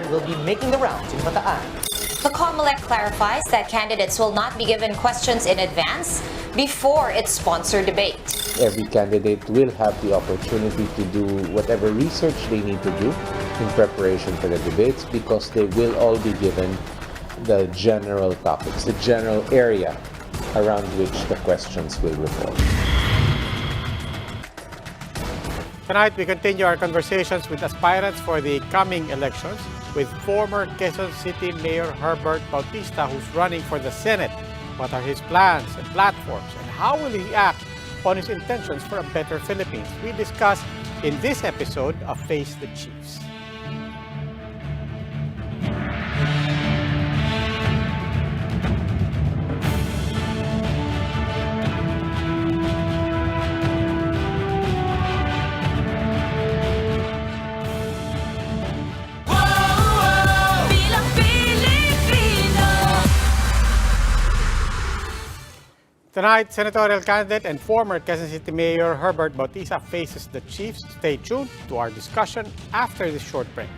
will be making the rounds in Bataan. The COMELEC clarifies that candidates will not be given questions in advance before its sponsored debate. Every candidate will have the opportunity to do whatever research they need to do in preparation for the debates, because they will all be given the general topics, the general area around which the questions will revolve. Tonight, we continue our conversations with aspirants for the coming elections with former Quezon City Mayor Herbert Bautista, who's running for the Senate. What are his plans and platforms, and how will he act on his intentions for a better Philippines? We discuss in this episode of Face the Chiefs. Tonight, senatorial candidate and former Quezon City Mayor Herbert Bautista faces the Chiefs. Stay tuned to our discussion after this short break.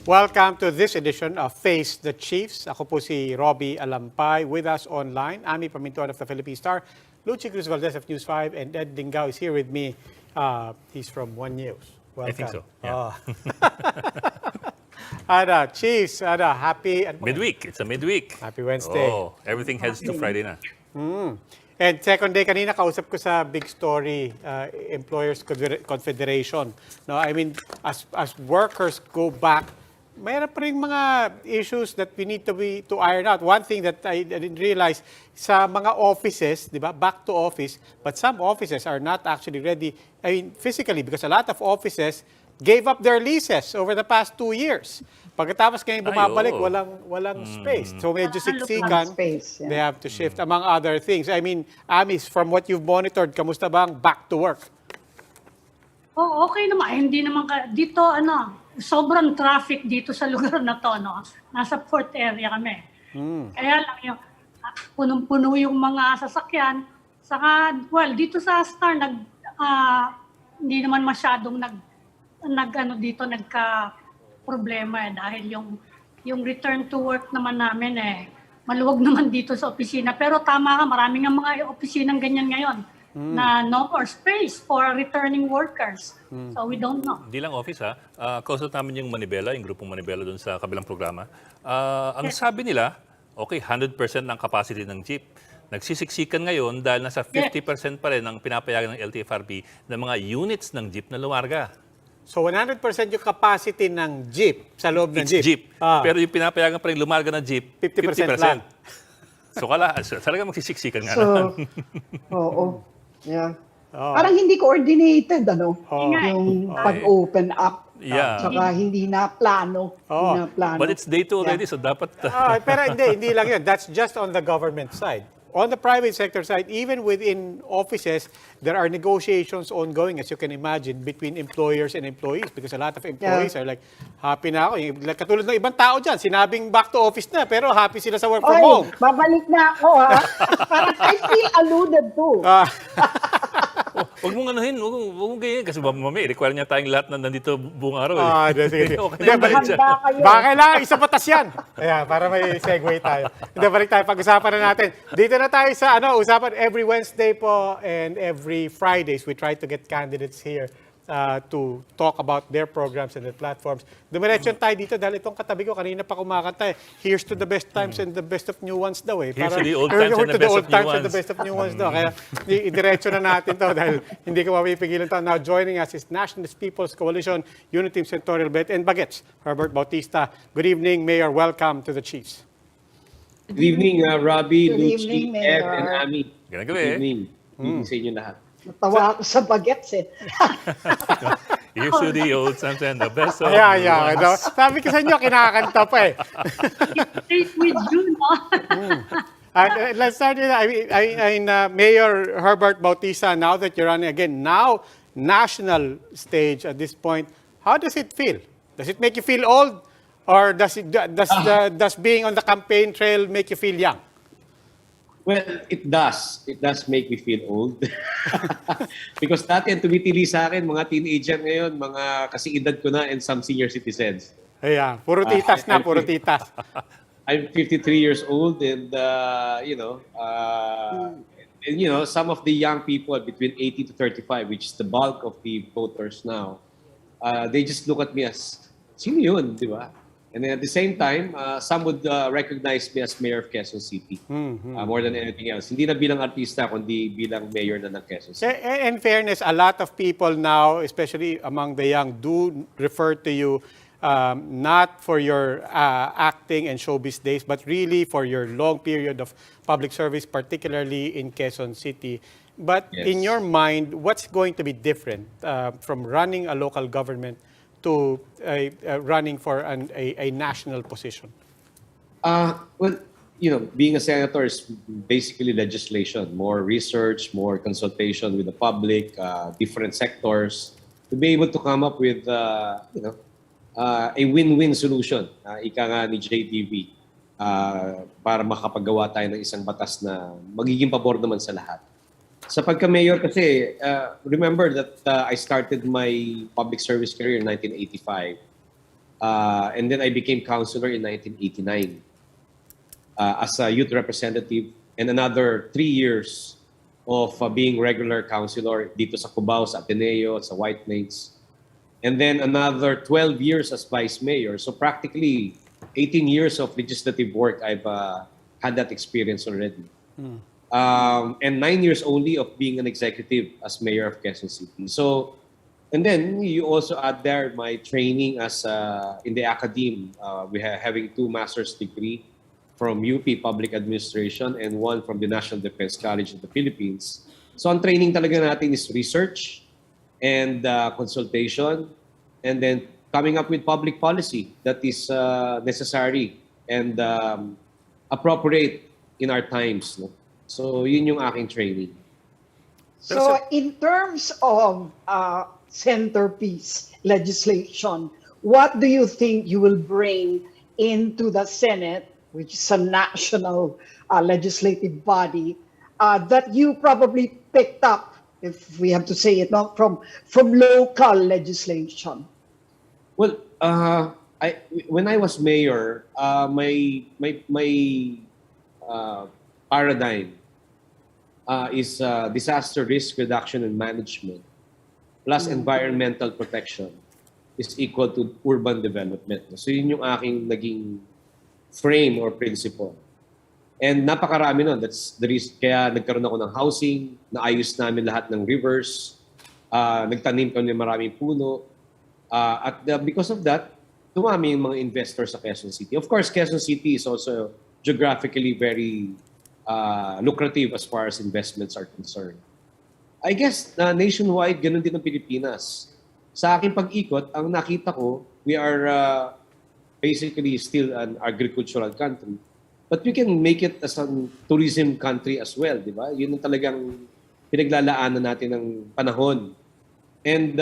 Welcome to this edition of Face the Chiefs. Ako po si Robbie Alampay. With us online, Ami Pamintuan of the Philippine Star, Lucy Cruz Valdez of News 5, and Ed Dingao is here with me. He's from One News. Welcome. I think so. Yeah. Chiefs, happy Midweek. It's a midweek. Happy Wednesday. Oh, everything heads to Friday na. And second day, kanina kausap ko sa Big Story Employers Confederation. No, I mean, as workers go back, mayroon pa rin mga issues that we need to iron out. One thing that I didn't realize, sa mga offices, di ba, back to office, but some offices are not actually ready, I mean, physically, because a lot of offices gave up their leases over the past 2 years. Pagkatapos ngayon bumabalik, walang space. So medyo siksikan, they have to shift, among other things. I mean, Amis, from what you've monitored, kamusta bang back to work? Oh, okay naman. Hindi naman dito sobrang traffic dito sa lugar na to, no. Nasa port area kami. Kaya lang yung punong-puno yung mga sasakyan. Saka dito sa Star hindi naman masyadong nagka problema dahil yung return to work naman namin maluwag naman dito sa opisina. Pero tama ka, maraming ang mga opisinang ganyan ngayon. Na no more space for returning workers. So we don't know. Hindi lang office ha. Kausap namin yung Manibela, yung grupong Manibela doon sa kabilang programa. Ang sabi nila, okay, 100% ng capacity ng jeep. Nagsisiksikan ngayon dahil nasa 50% pa rin ang pinapayagan ng LTFRB ng mga units ng jeep na lumarga. So 100% yung capacity ng jeep sa loob ng jeep. Pero yung pinapayagan pa rin lumarga ng jeep, 50% lang. So talaga magsisiksikan nga naman. Oo. Yeah. Parang hindi coordinated, yung pag-open up. Yeah. Tsaka hindi na plano. But it's day 2 already, so dapat... Pero hindi lang yun. That's just on the government side. on the private sector side, even within offices, there are negotiations ongoing, as you can imagine, between employers and employees because a lot of employees are like, happy na ako. Like, katulad ng ibang tao dyan, sinabing back to office na, pero happy sila sa work from home. Babalik na ako ha. Parang I feel alluded to. Huwag mong anuhin, huwag mong ganyan. Kasi mamaya, require niya tayong lahat na nandito buong araw. Sige. Okay na yun, dyan. Baka kailangan isa patas yan. Kaya, para may segue tayo. Balik tayo, pag-usapan na natin. Dito na tayo sa usapan every Wednesday po and every Fridays. We try to get candidates here to talk about their programs and their platforms. Dumiretso tayo dito dahil itong katabi ko, kanina pa kumakanta here's to the best times and the best of new ones daw eh. Here's to the old times and the best of new ones. daw. Kaya idiretso na natin to dahil hindi ko mapipigilan to. Now joining us is Nationalist People's Coalition, Unity Senatorial Bet and Bagets, Herbert Bautista. Good evening, Mayor. Welcome to the Chiefs. Good evening, Robbie, Good Lucy, evening, Ed, Mayor. and Ami. Ganun Good evening. Good evening sa inyo lahat. Natawa ako sa bagets eh. Here's to the old times and the best of Yeah. new ones. Sabi ko sa inyo, kinakanta pa eh. Straight with you, no? Let's start with Mayor Herbert Bautista. Now that you're running again, now national stage at this point, how does it feel? Does it make you feel old, or does being on the campaign trail make you feel young? Well, it does. It does make me feel old. Because dati ang tumitili sa akin, mga teenager ngayon, mga kasing edad ko na and some senior citizens. Yeah, puro titas na, puro titas. I'm 53 years old and, some of the young people between 18 to 35, which is the bulk of the voters now, they just look at me as, sino yun, di ba? And then at the same time, some would recognize me as mayor of Quezon City more than anything else. Hindi na bilang artista, kundi bilang mayor na ng Quezon City. In fairness, a lot of people now, especially among the young, do refer to you not for your acting and showbiz days, but really for your long period of public service, particularly in Quezon City. But Yes. in your mind, what's going to be different from running a local government to running for a national position? Well, being a senator is basically legislation, more research, more consultation with the public, different sectors, to be able to come up with, a win-win solution. Ika nga ni JTV, para makapagawa tayo ng isang batas na magiging pabor naman sa lahat. Sa pagka-mayor kasi, remember that I started my public service career in 1985. And then I became councilor in 1989 as a youth representative, and another 3 years of being regular councilor dito sa Cubao, sa Ateneo, sa White Plains. And then another 12 years as vice mayor. So practically 18 years of legislative work, I've had that experience already. And 9 years only of being an executive as mayor of Quezon City. So, and then you also add there my training as in the academe. We are having 2 master's degree from UP Public Administration and 1 from the National Defense College of the Philippines. So, ang training talaga natin is research and consultation, and then coming up with public policy that is necessary and appropriate in our times. No? So, yun yung aking training. So in terms of centerpiece legislation, what do you think you will bring into the Senate, which is a national legislative body, that you probably picked up, if we have to say it, not from local legislation? Well, when I was mayor, my paradigm is disaster risk reduction and management plus environmental protection is equal to urban development. So yun yung aking naging frame or principle. And napakarami nun. That's the reason. Kaya nagkaroon ako ng housing, naayos namin lahat ng rivers, nagtanim kami ng maraming puno. Because of that, dumami yung mga investors sa Quezon City. Of course, Quezon City is also geographically very lucrative as far as investments are concerned. I guess nationwide, ganun din ang Pilipinas. Sa aking pag-ikot, ang nakita ko, we are basically still an agricultural country. but we can make it as a tourism country as well, di ba? Yun ang talagang pinaglalaanan natin ng panahon. And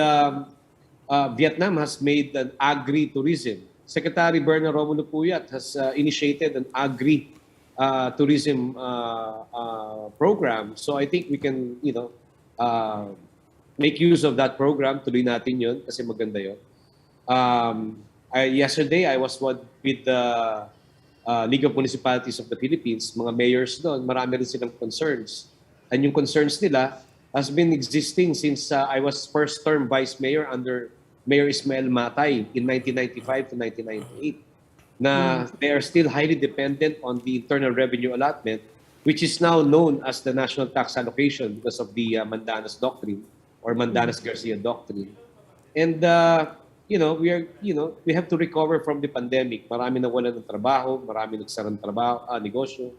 Vietnam has made an agri-tourism. Secretary Bernard Romulo Puyat has initiated an agri-tourism program. So I think we can, make use of that program. Tuloy natin yun kasi maganda yun. Yesterday, I was with the League of Municipalities of the Philippines, mga mayors doon. Marami rin silang concerns. And yung concerns nila has been existing since I was first-term vice mayor under Mayor Ismael Matay in 1995 to 1998. Na they are still highly dependent on the Internal Revenue Allotment, which is now known as the National Tax Allocation because of the Mandanas Doctrine or Mandanas-Garcia Doctrine. And we have to recover from the pandemic. Marami nawalan ng trabaho, marami nagsarang trabaho, negosyo.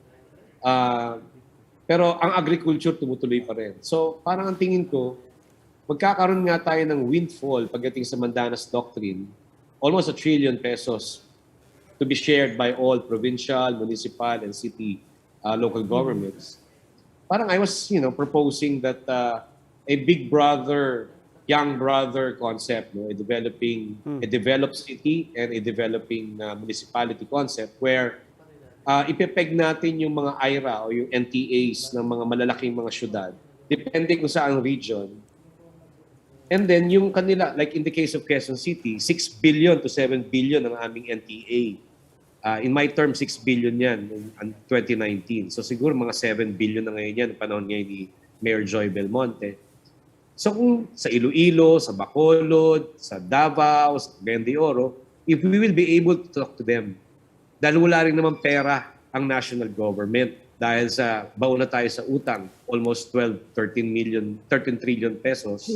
Pero ang agriculture tumutuloy pa rin. So parang ang tingin ko, magkakaroon nga tayo ng windfall pagdating sa Mandanas Doctrine, almost 1 trillion pesos to be shared by all provincial, municipal, and city local governments. Parang I was proposing that a big brother, young brother concept, a developed city and a developing municipality concept where ipepeg natin yung mga IRA o yung NTAs ng mga malalaking mga syudad, depending kung saan region. And then yung kanila, like in the case of Quezon City, 6 billion to 7 billion ang aming NTA. In my term, 6 billion yan in 2019. So siguro mga 7 billion na ngayon yan, panahon ngayon ni Mayor Joy Belmonte. So kung sa Iloilo, sa Bacolod, sa Davao, sa Cagayan de Oro, if we will be able to talk to them, dahil wala rin naman pera ang national government dahil sa baon na tayo sa utang, almost 13 trillion pesos.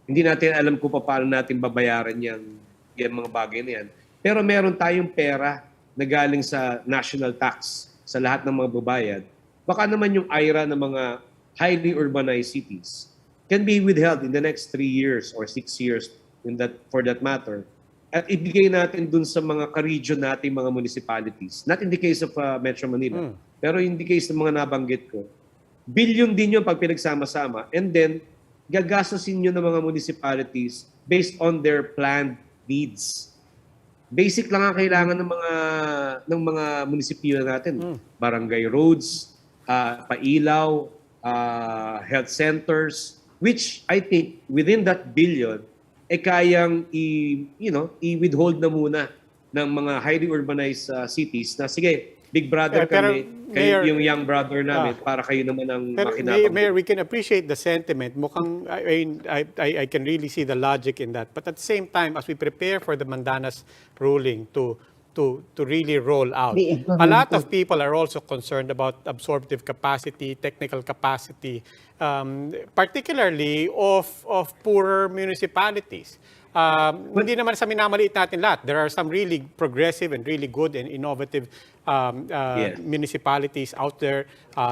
Hindi natin alam kung paano natin babayaran yan mga bagay na yan. Pero meron tayong pera na galing sa national tax sa lahat ng mga babayad. Baka naman yung IRA ng mga highly urbanized cities can be withheld in the next 3 years or 6 years for that matter. At ibigay natin dun sa mga ka-region natin, mga municipalities. Not in the case of Metro Manila, pero in the case ng mga nabanggit ko. Billion din yun pag pinagsama-sama. And then, gagastosin nyo ng mga municipalities based on their planned needs. Basic lang ang kailangan ng mga munisipyo natin. Barangay roads, pailaw, health centers, which I think within that billion, kayang i-withhold na muna ng mga highly urbanized cities na sige, big brother kami, kayo Mayor, yung young brother namin para kayo naman ang makinabang. Mayor, we can appreciate the sentiment. Mukhang, I can really see the logic in that. But at the same time, as we prepare for the Mandanas ruling to really roll out, a lot of people are also concerned about absorptive capacity, technical capacity, particularly of poorer municipalities. Hindi naman sa minamaliit natin lahat. There are some really progressive and really good and innovative municipalities out there,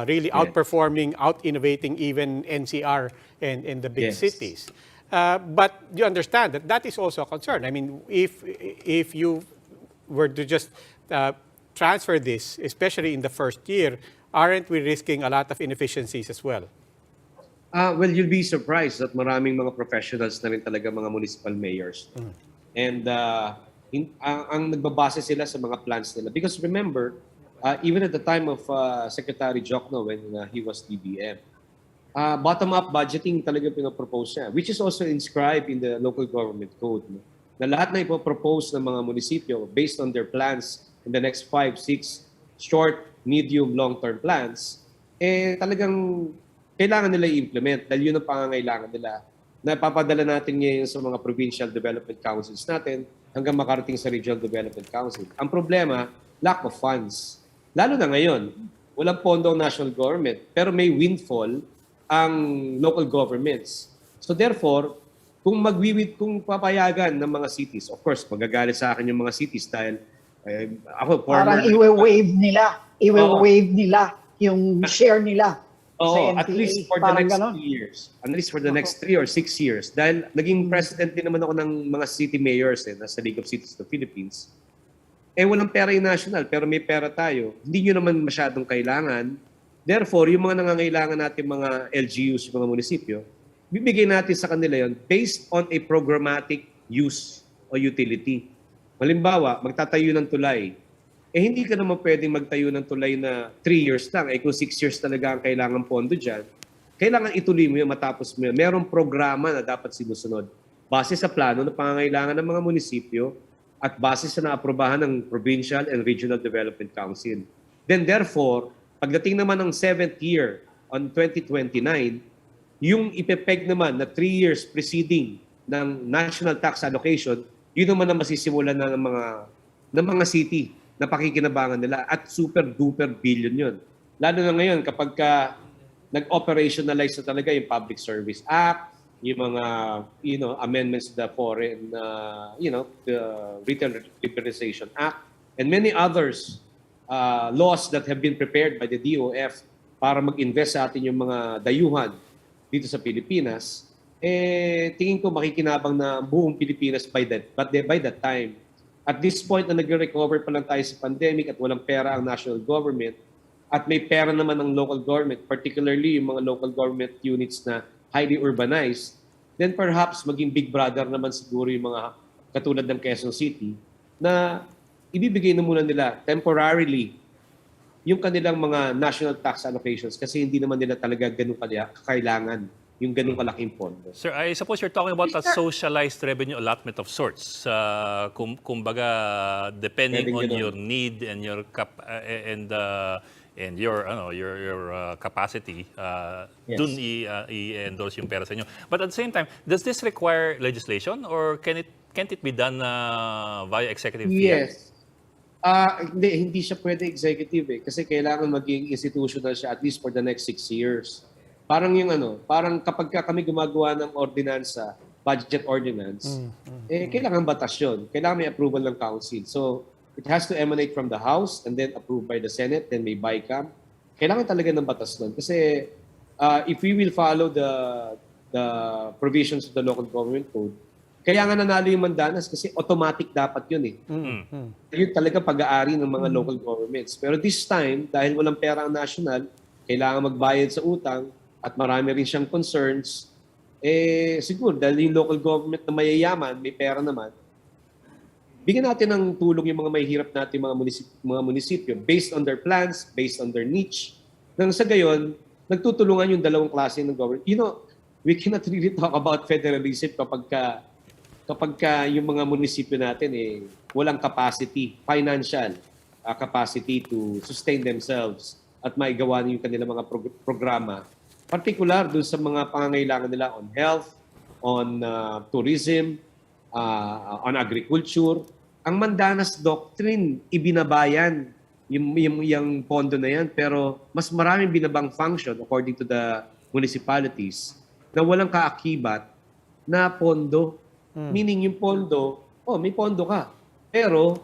really outperforming, out-innovating even NCR and the big cities. But you understand that is also a concern. I mean, if you were to just transfer this, especially in the first year, aren't we risking a lot of inefficiencies as well? Well, you'll be surprised that maraming mga professionals na rin talaga mga municipal mayors. And ang nagbabase sila sa mga plans nila. Because remember, even at the time of Secretary Jokno when he was DBM, bottom-up budgeting talaga pinapropose niya, which is also inscribed in the local government code. No? Na lahat na ipopropose ng mga munisipyo based on their plans in the next 5, 6 short, medium, long-term plans, talagang kailangan nila i-implement dahil yun ang pangangailangan nila. Napapadala natin ngayon sa mga provincial development councils natin hanggang makarating sa regional development council. Ang problema, lack of funds. Lalo na ngayon, walang pondo ang national government pero may windfall ang local governments. So therefore, kung papayagan ng mga cities, of course, magagalit sa akin yung mga cities dahil ako former... Parang iwe-wave nila yung share nila. At least for the next 3 years. At least for the next 3 or 6 years. Dahil naging president din naman ako ng mga city mayors nasa League of Cities of the Philippines. walang pera yung national, pero may pera tayo. Hindi nyo naman masyadong kailangan. Therefore, yung mga nangangailangan natin mga LGUs, yung mga munisipyo, bibigay natin sa kanila yon based on a programmatic use o utility. Halimbawa, magtatayo ng tulay. Hindi ka naman pwedeng magtayo ng tulay na 3 years lang. Kung 6 years talaga ang kailangan pondo dyan, kailangan ituloy mo yun, matapos mo yun. Merong programa na dapat sinusunod. Base sa plano ng pangangailangan ng mga munisipyo at base sa naaprobahan ng Provincial and Regional Development Council. Then therefore, pagdating naman ng 7th year on 2029, yung ipepeg naman na 3 years preceding ng national tax allocation, yun naman ang masisimulan na ng mga city na pakikinabangan nila at super duper billion yun. Lalo na ngayon kapag nag-operationalize na talaga yung Public Service Act, yung mga amendments to the foreign the Retail Liberalization Act, and many others laws that have been prepared by the DOF para mag-invest sa atin yung mga dayuhan dito sa Pilipinas, tingin ko makikinabang na buong Pilipinas by that time. At this point na nagre-recover pa lang tayo sa pandemic at walang pera ang national government at may pera naman ng local government, particularly yung mga local government units na highly urbanized, then perhaps maging big brother naman siguro yung mga katulad ng Quezon City na ibibigay na muna nila temporarily yung kanilang mga national tax allocations kasi hindi naman nila talaga ganun kailangan yung ganun kalaking pondo. Sir, I suppose you're talking about a socialized revenue allotment of sorts. Kumbaga, depending on your need and your your capacity, Yes. dun i-endorse yung pera sa inyo. But at the same time, does this require legislation or can't it be done via executive fiat? Yes. Hindi siya pwede executive kasi kailangan maging institutional siya at least for the next 6 years. Parang parang kapag kami gumagawa ng ordinansa, budget ordinance, kailangan batas yun. Kailangan may approval ng council. So, it has to emanate from the House and then approved by the Senate, then may BICAM. Kailangan talaga ng batas nun. Kasi if we will follow the provisions of the local government code, kaya nga nanalo yung mandanas kasi automatic dapat yun Yun talaga pag-aari ng mga local governments. Pero this time, dahil walang pera ang national, kailangan magbayad sa utang at marami rin siyang concerns, siguro dahil yung local government na mayayaman, may pera naman, bigyan natin ng tulong yung mga mahihirap natin mga munisipyo based on their plans, based on their niche. Nang sa gayon, nagtutulungan yung dalawang klase ng government. We cannot really talk about federalism kapag yung mga munisipyo natin walang capacity, financial capacity to sustain themselves at maigawa yung kanilang mga programa. Particular dun sa mga pangangailangan nila on health, on tourism, on agriculture. Ang Mandanas Doctrine, ibinabayan yung pondo na yan, pero mas maraming binabang function according to the municipalities na walang kaakibat na pondo. Meaning yung pondo, may pondo ka. Pero,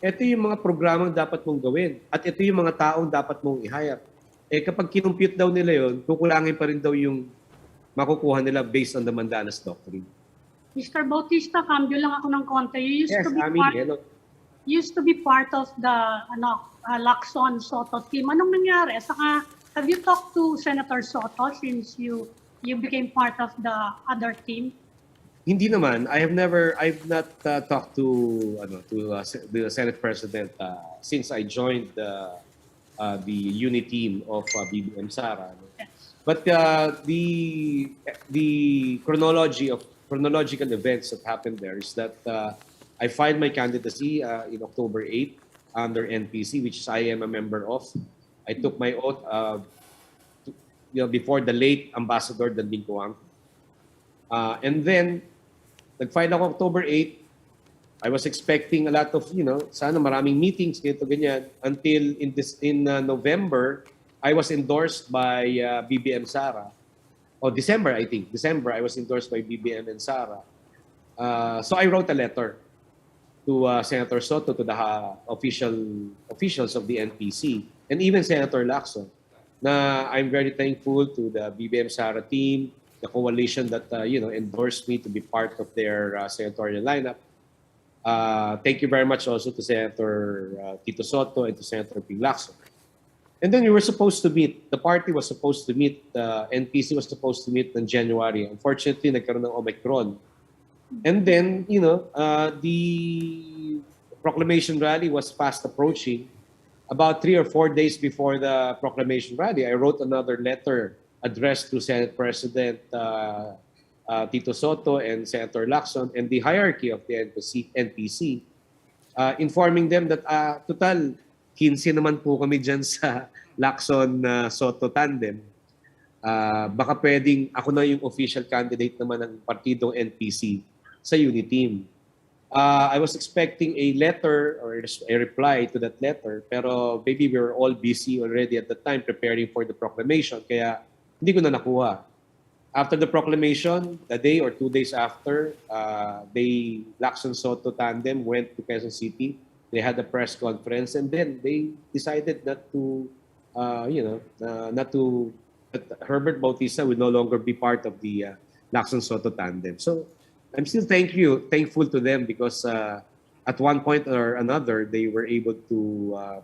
ito yung mga programang dapat mong gawin. At ito yung mga taong dapat mong i-hire. Kapag kinumpute daw nila yon, kukulangin pa rin daw yung makukuha nila based on the Mandanas Doctrine. Mr. Bautista, cambio lang ako ng konti. You used Yes, to be part of the Lacson Soto team. Anong nangyari? Saka, have you talked to Senator Soto since you became part of the other team? Hindi naman. I've not talked to the Senate President since I joined the unit team of BBM Sara. Yes. But the chronological events that happened there is that I filed my candidacy in October 8 under NPC, which I am a member of. I took my oath before the late Ambassador Danding Coang. And then, nag-file ako October 8. I was expecting a lot of, sana maraming meetings, ganyan. Until in November, I was endorsed by BBM Sara. December, I think. December, I was endorsed by BBM and Sara. So I wrote a letter to Senator Soto, to the officials of the NPC, and even Senator Lacson, na I'm very thankful to the BBM Sara team, the coalition that endorsed me to be part of their senatorial lineup. Thank you very much also to Senator Tito Soto and to Senator Ping Lacson. And then we were supposed to meet, the party was supposed to meet, the NPC was supposed to meet in January. Unfortunately, nagkaroon ng Omicron. And then, the proclamation rally was fast approaching. About 3 or 4 days before the proclamation rally, I wrote another letter addressed to Senate President Tito Soto and Senator Lacson and the hierarchy of the NPC, informing them that total 15 naman po kami dyan sa Lacson-Soto tandem. Baka pwedeng ako na yung official candidate naman ng partidong NPC sa Uniteam. I was expecting a letter or a reply to that letter, pero maybe we were all busy already at the time preparing for the proclamation, kaya hindi ko na nakuha. After the proclamation, a day or 2 days after, the Lacson-Soto tandem went to Quezon City. They had a press conference, and then they decided that Herbert Bautista would no longer be part of the Lacson-Soto tandem. So I'm still thankful to them because at one point or another, they were able to,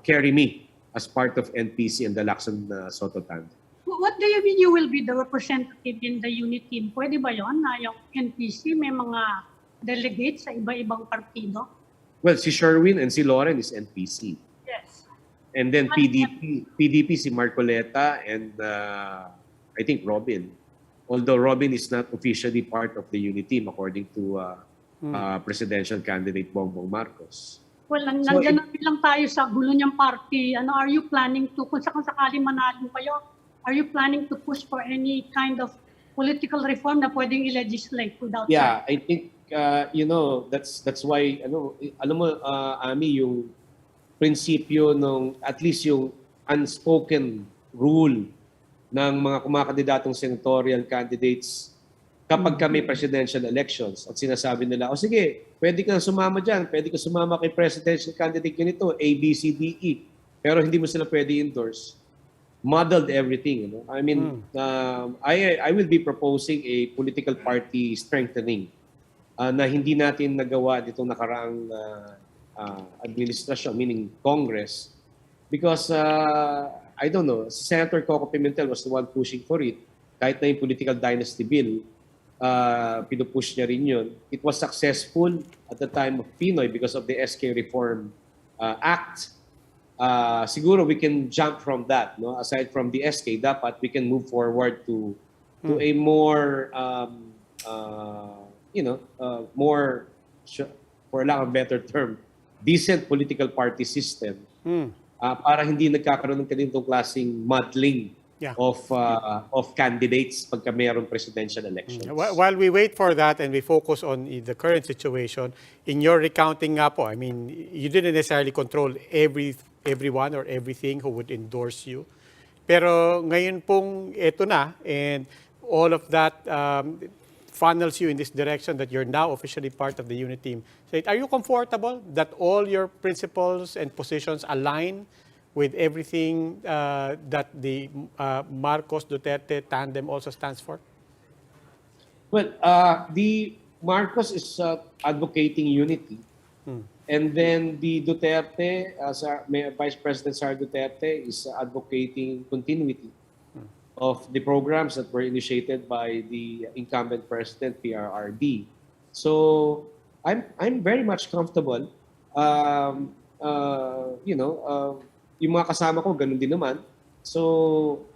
carry me as part of NPC and the Lacson-Soto tandem. What do you mean you will be the representative in the unit team? Pwede ba yun na yung NPC may mga delegates sa iba-ibang partido? Well, si Sherwin and si Lauren is NPC. Yes. And then PDP si Marcoleta and I think Robin. Although Robin is not officially part of the unit team according to presidential candidate Bongbong Marcos. Well, nandiyan na lang tayo sa gulo niyang party. Are you planning to, kung sakali manalo kayo, are you planning to push for any kind of political reform na pwedeng i-legislate without Yeah, I think, that's why, alam mo, Ami, yung prinsipyo at least yung unspoken rule ng mga kumakandidatong senatorial candidates kapag kami presidential elections at sinasabi nila, sige, pwede kang sumama dyan, pwede kang sumama kay presidential candidate ganito, A, B, C, D, E. Pero hindi mo sila pwede endorse. Muddled everything. I mean, I will be proposing a political party strengthening na hindi natin nagawa ditong nakaraang administrasyon, meaning Congress. Because I don't know, Senator Coco Pimentel was the one pushing for it. Kahit na yung political dynasty bill, pinupush niya rin yun. It was successful at the time of Pinoy because of the SK Reform Act. Siguro we can jump from that. No? Aside from the SK, dapat we can move forward to a more, more, for lack of a better term, decent political party system. Para hindi nagkakaroon ng ganitong klaseng muddling of candidates pagka mayroong presidential elections. While we wait for that and we focus on the current situation, in your recounting nga po, I mean, you didn't necessarily control everyone or everything who would endorse you. Pero ngayon pong ito na, and all of that funnels you in this direction that you're now officially part of the unit team. So are you comfortable that all your principles and positions align with everything that the Marcos Duterte tandem also stands for? Well, the Marcos is advocating unity. And then the Duterte, Vice President Sara Duterte is advocating continuity of the programs that were initiated by the incumbent president, PRRD. So I'm very much comfortable. Yung mga kasama ko ganun din naman. So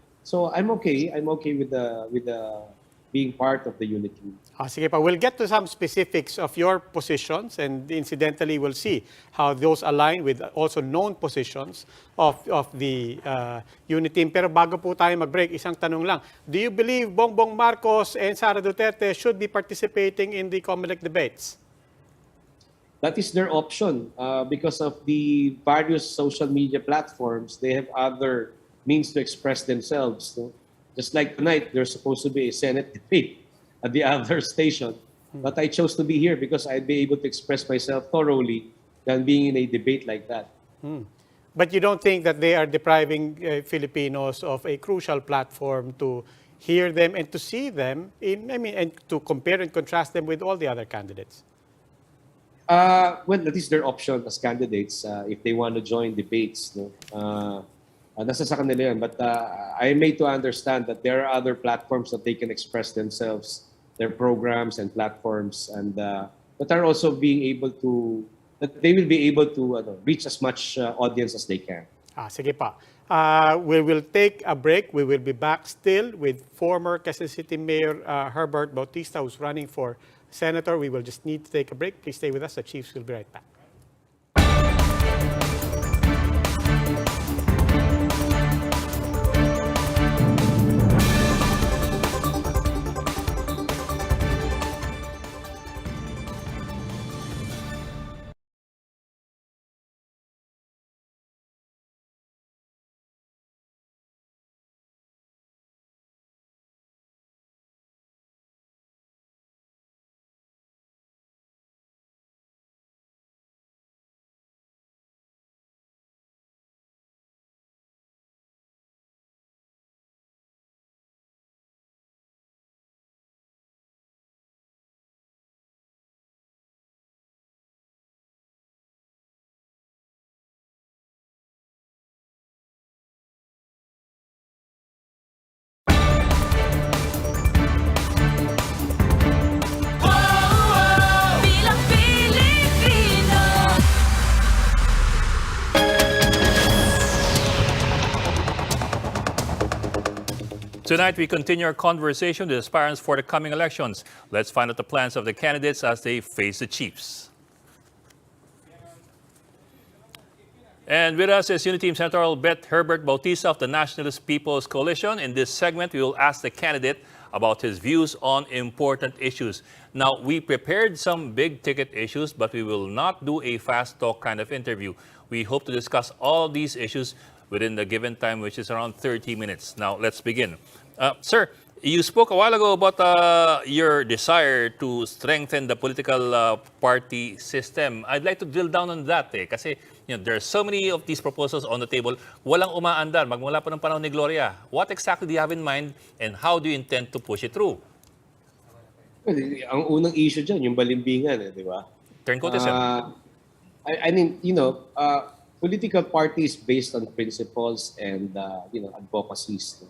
I'm okay. I'm okay with the being part of the unity. Sige pa, we'll get to some specifics of your positions, and incidentally we'll see how those align with also known positions of the unit team. Pero bago po tayo mag-break, isang tanong lang. Do you believe Bongbong Marcos and Sara Duterte should be participating in the COMELEC debates? That is their option because of the various social media platforms. They have other means to express themselves. No? Just like tonight, there's supposed to be a Senate debate at the other station. But I chose to be here because I'd be able to express myself thoroughly than being in a debate like that. But you don't think that they are depriving Filipinos of a crucial platform to hear them and to see them and to compare and contrast them with all the other candidates? Well, at least their option as candidates if they want to join debates. No? Nasa sa kanila yun. But I am made to understand that there are other platforms that they can express themselves, their programs and platforms, and that are also being able to, that they will be able to reach as much audience as they can. Sige pa. We will take a break. We will be back still with former Quezon City Mayor Herbert Bautista, who's running for senator. We will just need to take a break. Please stay with us. The Chiefs will be right back. Tonight, we continue our conversation with aspirants for the coming elections. Let's find out the plans of the candidates as they face the chiefs. And with us is Unity Team Senator Bet Herbert Bautista of the Nationalist People's Coalition. In this segment, we will ask the candidate about his views on important issues. Now, we prepared some big-ticket issues, but we will not do a fast talk kind of interview. We hope to discuss all these issues within the given time, which is around 30 minutes. Now, let's begin. Sir, you spoke a while ago about your desire to strengthen the political party system. I'd like to drill down on that kasi there are so many of these proposals on the table. Walang umaandar, magmula pa ng panahon ni Gloria. What exactly do you have in mind and how do you intend to push it through? Well, ang unang issue dyan, yung balimbingan, di ba? Turncoat is I mean, political parties based on principles and advocacies.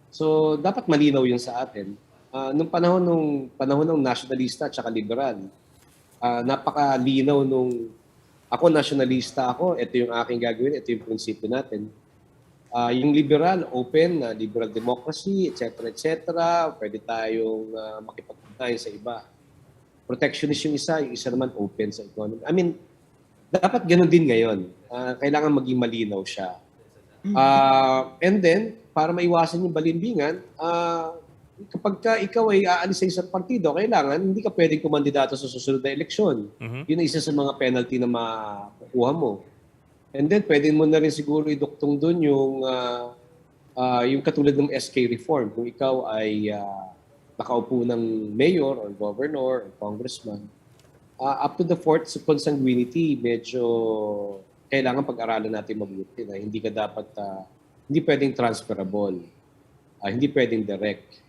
So dapat malinaw 'yun sa atin. Nung panahon ng nationalista at saka liberal, napakalinaw nung ako nationalista ako, ito yung aking gagawin, ito yung prinsipyo natin. Yung liberal, open, liberal democracy, etc. Pwede tayong makipag-ugnayan sa iba. Protectionist yung isa naman open sa economy. I mean, dapat ganun din ngayon. Kailangan maging malinaw siya. And then, para maiwasan yung balimbingan, kapag ikaw ay aalis sa isang partido, kailangan hindi ka pwedeng kumandidato sa susunod na eleksyon. Yun ang isa sa mga penalty na makukuha mo. And then, pwede mo na rin siguro iduktong dun yung katulad ng SK reform. Kung ikaw ay nakaupo ng mayor or governor or congressman, up to the fourth consanguinity, medyo kailangan pag-aralan natin mabuti na hindi ka dapat, hindi pwedeng transferable, hindi pwedeng direct.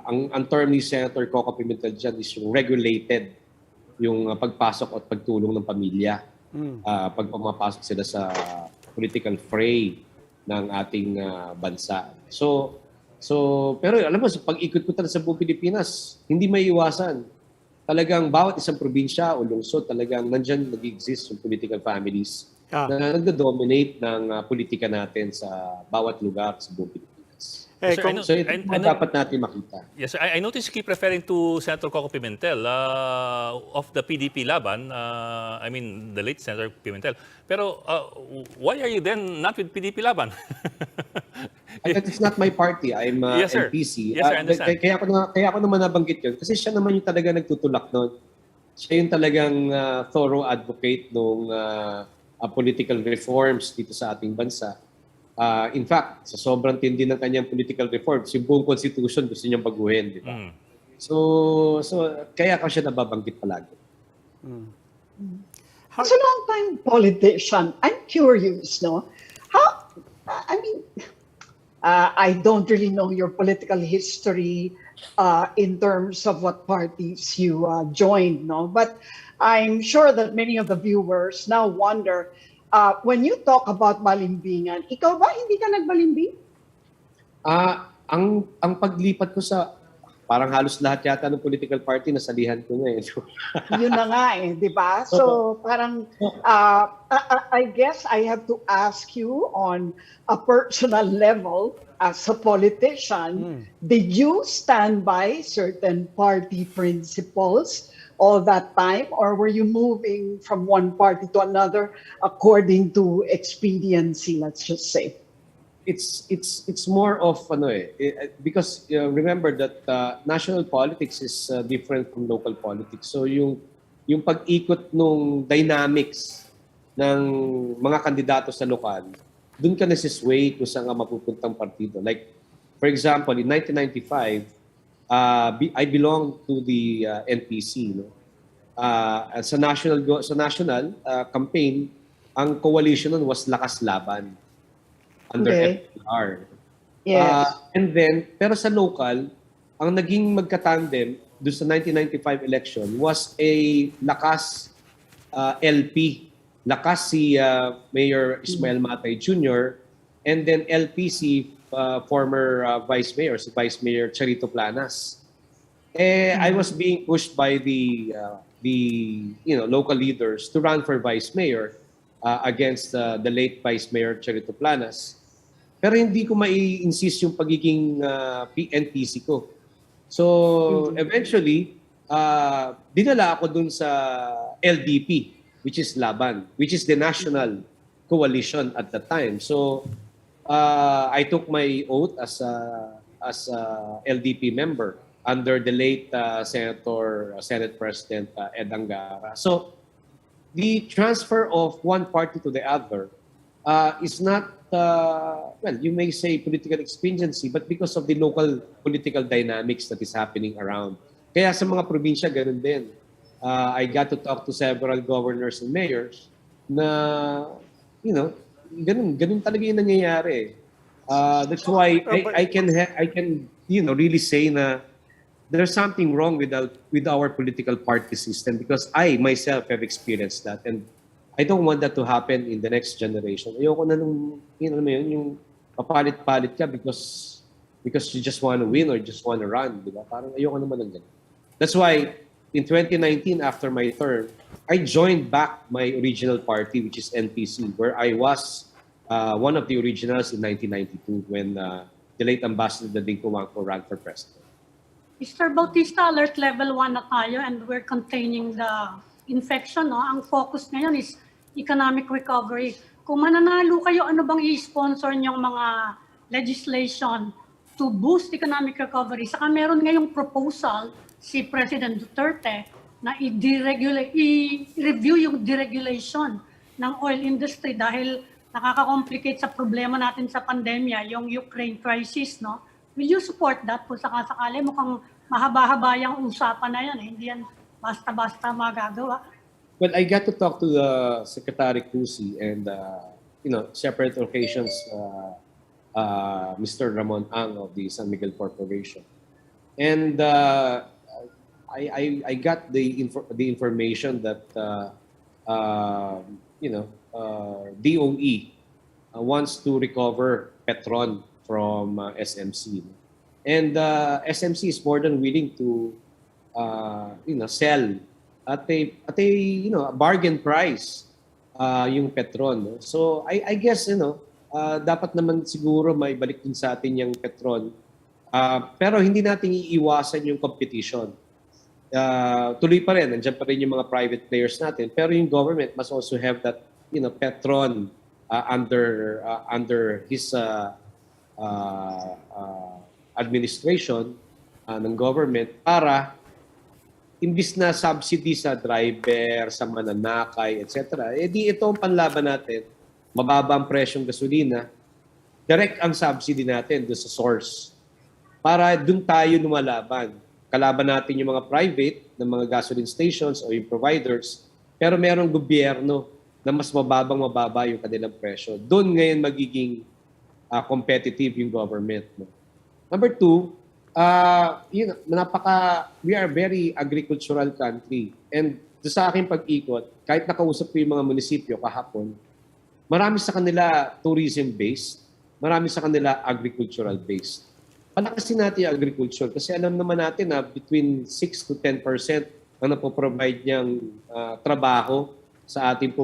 Ang term ni Senator Coco Pimentel dyan is yung regulated, yung pagpasok at pagtulong ng pamilya. Pag pumapasok sila sa political fray ng ating bansa. So, pero alam mo, sa pag-ikot ko talaga sa buong Pilipinas, hindi may iwasan. Talagang bawat isang probinsya o lungsod, talagang nandyan nag-exist yung political families na nagdo-dominate ng politika natin sa bawat lugar sa buong Pilipinas. So ito dapat natin makita. Yes, I noticed you keep referring to Senator Coco Pimentel of the PDP Laban, I mean the late Senator Pimentel. Pero why are you then not with PDP Laban? That is not my party. I'm yes, sir. NPC. Yes, sir, I understand. Kaya ako naman nabanggit yun. Kasi siya naman yung talaga nagtutulak nun. Siya yung talagang thorough advocate ng political reforms dito sa ating bansa. In fact, sa sobrang tindi ng kanyang political reforms, yung buong constitution gusto niyang baguhin, di ba? So kaya ako siya nababanggit palagi. As a long-time politician, I'm curious, no? I don't really know your political history in terms of what parties you joined, no? But I'm sure that many of the viewers now wonder, when you talk about balimbingan, ikaw ba hindi ka nagbalimbing? Ang paglipat ko sa parang halos lahat yata ng political party nasalihan ko na eh. Yun na nga eh, di ba? So parang, I guess I have to ask you on a personal level, as a politician, did you stand by certain party principles all that time, or were you moving from one party to another according to expediency, let's just say? It's more of because remember that national politics is different from local politics. So yung pag-ikot nung dynamics ng mga kandidato sa lokal, dun ka nasisway kung saan ka mapupuntang partido. Like for example, in 1995, I belong to the NPC, no? Sa national campaign, ang coalition nun was Lakas Laban under FPR. Yes. And then, pero sa local, ang naging magkatandem doon sa 1995 election was a Lakas LP. Lakas si Mayor Ismael Matay Jr. and then LP si former Vice Mayor, si Vice Mayor Charito Planas. I was being pushed by the local leaders to run for Vice Mayor against the late Vice Mayor Charito Planas. Pero hindi ko mai-insist yung pagiging NPC ko. So, eventually, dinala ako dun sa LDP, which is Laban, which is the national coalition at the time. So, I took my oath as a LDP member under the late Senate President Ed Angara. So, the transfer of one party to the other is not, well, you may say political expediency, but because of the local political dynamics that is happening around. Kaya sa mga probinsya, ganun din. I got to talk to several governors and mayors na, ganun talaga yung nangyayari. That's why I can really say na there's something wrong with our political party system because I myself have experienced that, and I don't want that to happen in the next generation. Ayoko na nung, yung papalit-palit ka because you just want to win or just want to run, di ba? Parang ayoko naman ng ganun. That's why in 2019, after my term, I joined back my original party, which is NPC, where I was one of the originals in 1992 when the late Ambassador Dading Wangko ran for president. Mr. Bautista, alert level 1 na tayo and we're containing the infection. No? Ang focus ngayon is economic recovery. Kung mananalo kayo, ano bang i-sponsor niyong mga legislation to boost economic recovery? Saka meron ngayong proposal si President Duterte na i-review yung deregulation ng oil industry dahil nakaka-complicate sa problema natin sa pandemya, yung Ukraine crisis, no? Will you support that po sakasakali? Mukhang mahaba-haba yung usapan na yan. Hindi yan basta-basta magagawa. Well, I got to talk to the Secretary Cusi and, separate occasions, Mr. Ramon Ang of the San Miguel Corporation. And I got the information that, DOE wants to recover Petron from SMC. And SMC is more than willing to sell at a bargain price yung Petron. No? So I guess dapat naman siguro may balik din sa atin yung Petron. Pero hindi natin iiwasan yung competition. Tuloy pa rin, nandiyan pa rin yung mga private players natin. Pero yung government must also have that Petron under his administration ng government para imbis na subsidy sa driver, sa mananakay, etc. Di ito ang panlaban natin. Mababa ang presyong gasolina. Direct ang subsidy natin doon sa source. Para doon tayo lumalaban. Kalaban natin yung mga private ng mga gasoline stations o yung providers. Pero merong gobyerno na mas mababa yung kanilang presyo. Doon ngayon magiging competitive yung government. No? Number two, we are very agricultural country. And sa aking pag-ikot, kahit nakausap ko yung mga munisipyo kahapon, marami sa kanila tourism-based, marami sa kanila agricultural-based. Palakasin natin yung agriculture kasi alam naman natin na between 6 to 10% ang napoprovide niyang trabaho sa ating po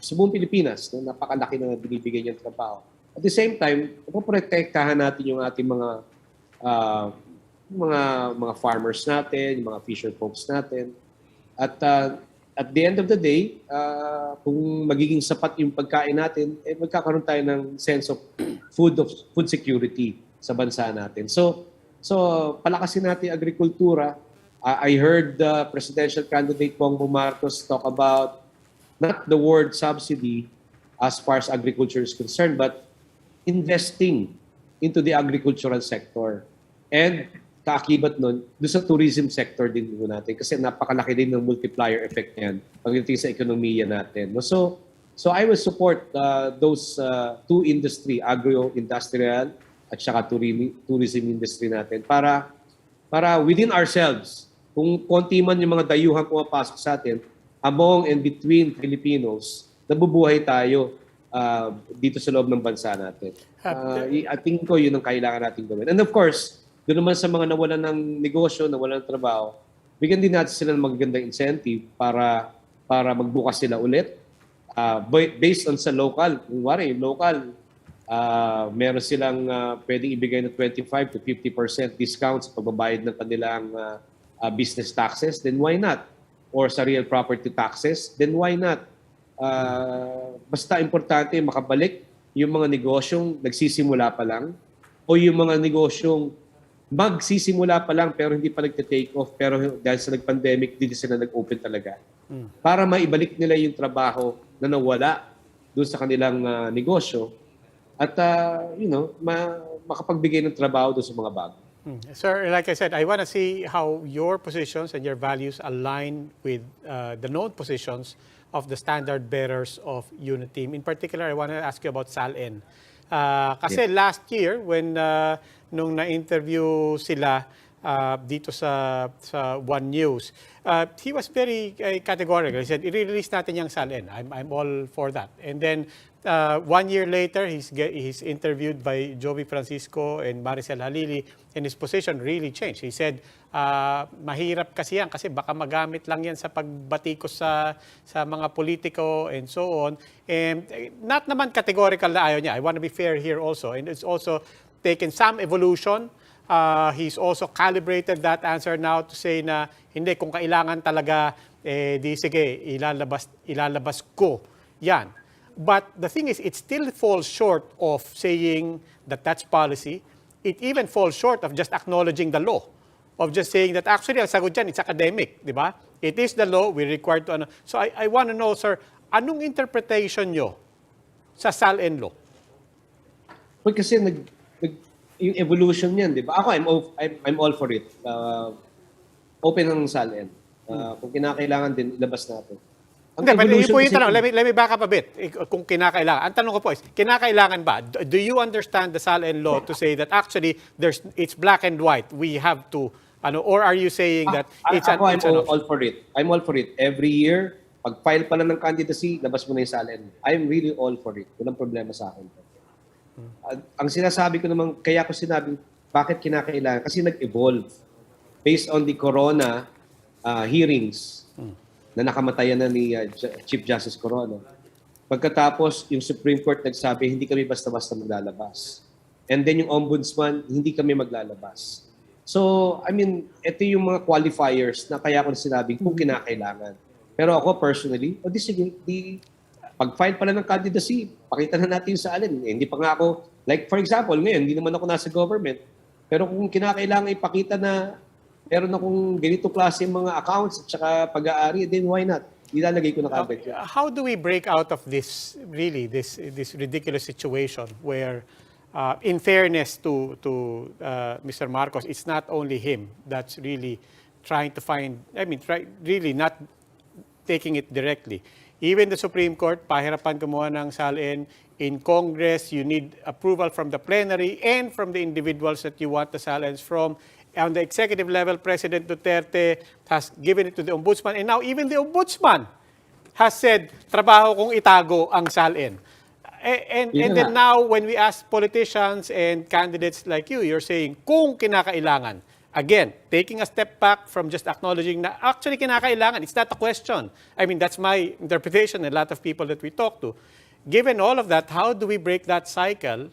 sa buong Pilipinas. No? Napakalaki na binibigay niyang trabaho. At the same time, napoprotektahan natin yung ating mga farmers natin, yung mga fisher folks natin. At the end of the day, kung magiging sapat yung pagkain natin, magkakaroon tayo ng sense of food security sa bansa natin. So palakasin natin yung agrikultura. I heard the presidential candidate Bongbong Marcos talk about not the word subsidy as far as agriculture is concerned, but investing into the agricultural sector. And kaakibat nun, doon sa tourism sector din natin kasi napakalaki din ng multiplier effect niyan pagdating sa ekonomiya natin. No? So I will support those two industry, agro-industrial at saka tourism industry natin para within ourselves, kung konti man yung mga dayuhan pumapasok sa atin, among and between Filipinos, nabubuhay tayo dito sa loob ng bansa natin. I think ko yun ang kailangan natin gawin. And of course, doon naman sa mga nawalan ng negosyo, nawalan ng trabaho, bigyan din natin sila ng magagandang incentive para magbukas sila ulit based on sa local. Kung wari, yung local, meron silang pwedeng ibigay ng 25 to 50% discount sa pagbabayad ng kanilang business taxes, then why not? Or sa real property taxes, then why not? Basta importante makabalik yung mga negosyong nagsisimula pa lang o yung mga negosyong magsisimula pa lang pero hindi pa nagte-take off pero dahil sa nag-pandemic, hindi sila nag-open talaga. Para maibalik nila yung trabaho na nawala doon sa kanilang negosyo at makapagbigay ng trabaho doon sa mga bago. Sir, like I said, I want to see how your positions and your values align with the known positions of the standard bearers of UNITEAM. In particular, I want to ask you about SALN. Kasi last year, when nung na-interview sila dito sa One News, he was very categorical. He said, i-release natin yung SALN. I'm all for that. And then 1 year later, he's interviewed by Jovi Francisco and Maricel Halili, and his position really changed. He said, mahirap kasi yan kasi baka magamit lang yan sa pagbatikos sa mga politiko and so on. And not naman categorical na ayaw niya. I want to be fair here also. And it's also taken some evolution. He's also calibrated that answer now to say na hindi, kung kailangan talaga, di sige, ilalabas ko yan. But the thing is, it still falls short of saying that that's policy. It even falls short of just acknowledging the law, of just saying that actually, ang sagot dyan, it's academic, di ba? It is the law, we're required to... So I want to know, sir, anong interpretation nyo sa SALN law? Well, kasi yung evolution niyan, di ba? Ako, I'm all for it. Open ang SALN. Kung kinakailangan din, ilabas natin. Hindi, pero yun po yung tanong. Let me back up a bit. Kung kinakailangan. Ang tanong ko po is, kinakailangan ba? Do you understand the SALN law to say that actually it's black and white? We have to, or are you saying that it's I'm all for it. I'm all for it. Every year, pag file pa lang ng candidacy, labas mo na yung SALN. I'm really all for it. Walang problema sa akin. Ang sinasabi ko naman, kaya ko sinabi, bakit kinakailangan? Kasi nag-evolve. Based on the corona hearings, na nakamatayan na ni Chief Justice Corona. Pagkatapos, yung Supreme Court nagsabi, hindi kami basta-basta maglalabas. And then yung Ombudsman, hindi kami maglalabas. So, I mean, ito yung mga qualifiers na kaya ko sinabi kung kinakailangan. Pero ako personally, sige, pag-file pala ng candidacy, pakita na natin sa alin. Hindi pa nga ako, like for example, ngayon, hindi naman ako nasa government. Pero kung kinakailangan ipakita na meron akong ganito klase mga accounts at saka pag-aari, then why not? Ilalagay ko na kagad yun. How do we break out of this, really, this ridiculous situation where, in fairness to Mr. Marcos, it's not only him that's really trying to find, really not taking it directly. Even the Supreme Court, pahirapan kumuha ng SALN. In Congress, you need approval from the plenary and from the individuals that you want the SALNs from. On the executive level, President Duterte has given it to the Ombudsman. And now even the Ombudsman has said, trabaho kong itago ang SALN. And then now, when we ask politicians and candidates like you, you're saying, kung kinakailangan. Again, taking a step back from just acknowledging na actually kinakailangan. It's not a question. I mean, that's my interpretation and a lot of people that we talk to. Given all of that, how do we break that cycle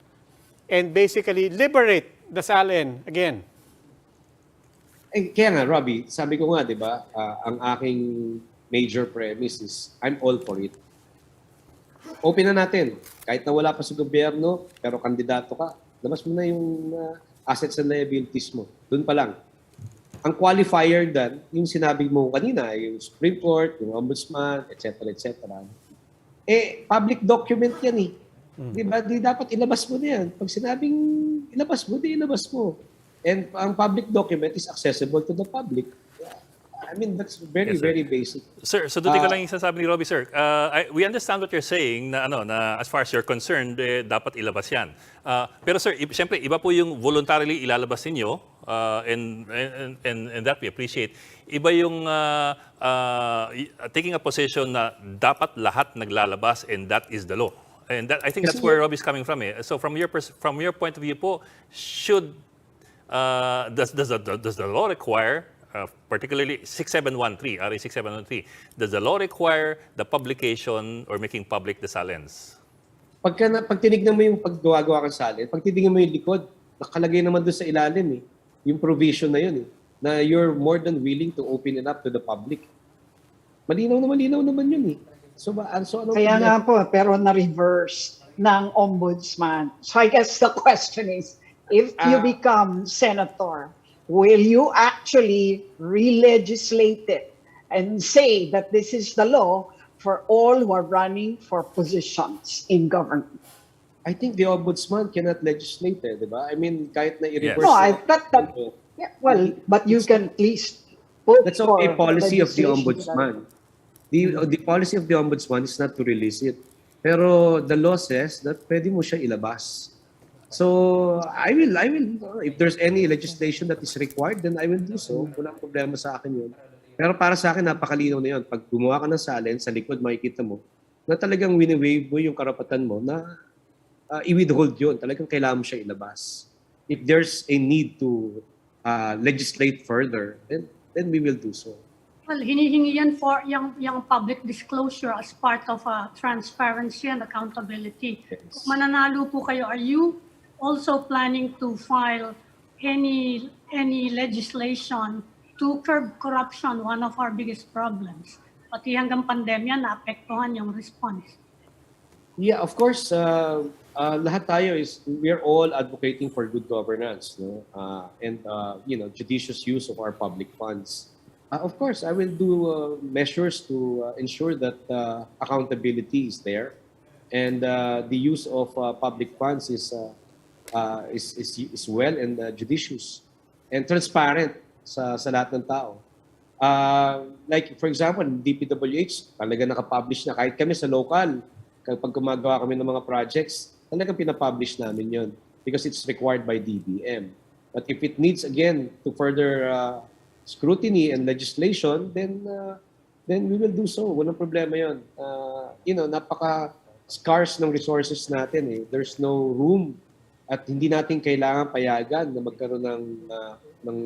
and basically liberate the SALN again? Kaya nga, Robbie, sabi ko nga, di ba, ang aking major premise is I'm all for it. Open na natin. Kahit na wala pa sa gobyerno, pero kandidato ka, labas mo na yung assets and liabilities mo. Doon pa lang. Ang qualifier dan, yung sinabi mo kanina, yung Supreme Court, yung Ombudsman, etc., etc. Public document yan eh. Di ba? Di dapat ilabas mo na yan. Pag sinabing ilabas mo, di ilabas mo. And ang public document is accessible to the public. I mean, that's very, very basic. Sir, so doon ko lang yung sasabi ni Robbie, sir. We understand what you're saying na, na as far as you're concerned, dapat ilabas yan. Pero sir, siyempre, iba po yung voluntarily ilalabas ninyo and that we appreciate. Iba yung taking a position na dapat lahat naglalabas and that is the law. And that, I think that's where Robbie's coming from. So from your point of view po, does the law require, particularly 6713, RA 6713, does the law require the publication or making public the SALNs? Pag tinignan mo yung paggawa-gawa ng SALN, pag tinignan mo yung likod, nakalagay naman doon sa ilalim yung provision na yun na you're more than willing to open it up to the public. Malinaw naman yun So ano Kaya nga po, pero na-reverse ng ombudsman. So I guess the question is, if you become senator, will you actually re-legislate it and say that this is the law for all who are running for positions in government? I think the ombudsman cannot legislate, di ba? I mean, kahit na i-reverse. No, I thought that, but you can at least put that's a policy of the ombudsman. The policy of the ombudsman is not to release it. Pero the law says that pwede mo siya ilabas. So, I will, if there's any legislation that is required, then I will do so. Walang problema sa akin yun. Pero para sa akin, napakalinaw na yun. Pag gumawa ka ng SALN, sa likod makikita mo na talagang wini-waive mo yung karapatan mo na i-withhold yun. Talagang kailangan mo siya ilabas. If there's a need to legislate further, then we will do so. Well, hinihingi yan for yung public disclosure as part of transparency and accountability. Yes. Kung mananalo po kayo, are you also planning to file any legislation to curb corruption, one of our biggest problems? Pati hanggang pandemya, naapektuhan yung response. Yeah, of course, lahat tayo we're all advocating for good governance, no? And judicious use of our public funds. Of course, I will do measures to ensure that accountability is there, and the use of public funds is well and judicious and transparent sa lahat ng tao. Like for example, DPWH, talaga nakapublish na kahit kami sa local, kapag gumagawa kami ng mga projects, talagang pinapublish namin yon because it's required by DBM. But if it needs again to further scrutiny and legislation, then we will do so. Walang problema yon. Napaka-scarce ng resources natin. There's no room at hindi natin kailangan payagan na magkaroon ng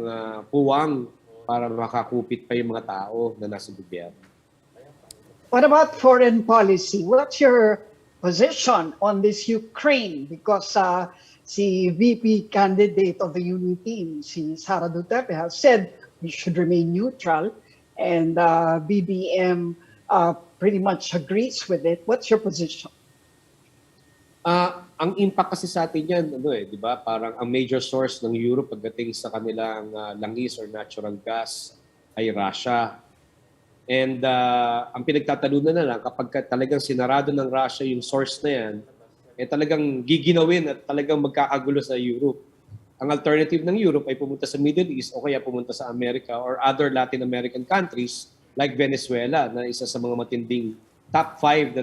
puwang para makakupit pa yung mga tao na nasa gobyerno. What about foreign policy? What's your position on this Ukraine? Because si VP candidate of the Union team, si Sara Duterte, has said we should remain neutral, and BBM pretty much agrees with it. What's your position? Ang impact kasi sa atin yan, di ba? Parang ang major source ng Europe pagdating sa kanilang langis or natural gas ay Russia. And ang pinagtatalunan na lang, kapag talagang sinarado ng Russia yung source na yan, talagang giginawin at talagang magkakagulo sa Europe. Ang alternative ng Europe ay pumunta sa Middle East o kaya pumunta sa America or other Latin American countries like Venezuela na isa sa mga matinding top 5 na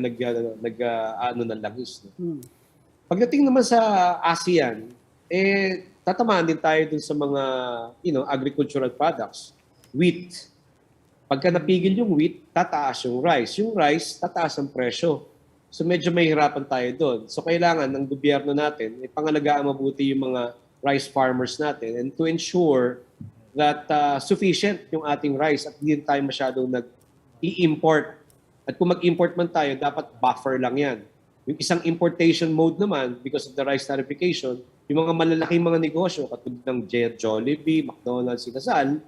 ano ng langis. No? Pagdating naman sa ASEAN, tatamaan din tayo dun sa mga agricultural products. Wheat. Pagka napigil yung wheat, tataas yung rice. Yung rice, tataas ang presyo. So medyo mahihirapan tayo doon. So kailangan ng gobyerno natin, pangalagaan mabuti yung mga rice farmers natin and to ensure that sufficient yung ating rice at hindi tayo masyadong nag-i-import. At kung mag-import man tayo, dapat buffer lang yan. Yung isang importation mode naman, because of the rice tarification, yung mga malalaking mga negosyo, katulad ng Jollibee, McDonald's, Sinasal,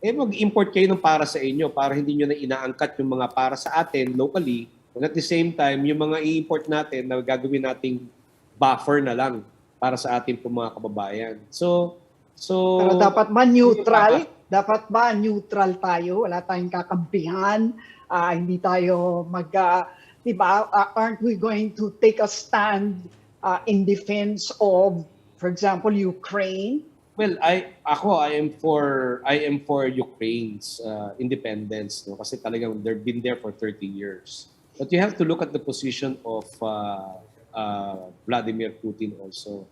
mag-import kayo ng para sa inyo para hindi nyo na inaangkat yung mga para sa atin locally. And at the same time, yung mga i-import natin na gagawin nating buffer na lang para sa ating mga kababayan. Pero dapat ba neutral? Dapat ba neutral tayo? Wala tayong kakampihan? Hindi tayo diba, aren't we going to take a stand in defense of, for example, Ukraine? Well, I am for Ukraine's independence, no? Kasi talagang they've been there for 30 years. But you have to look at the position of Vladimir Putin also.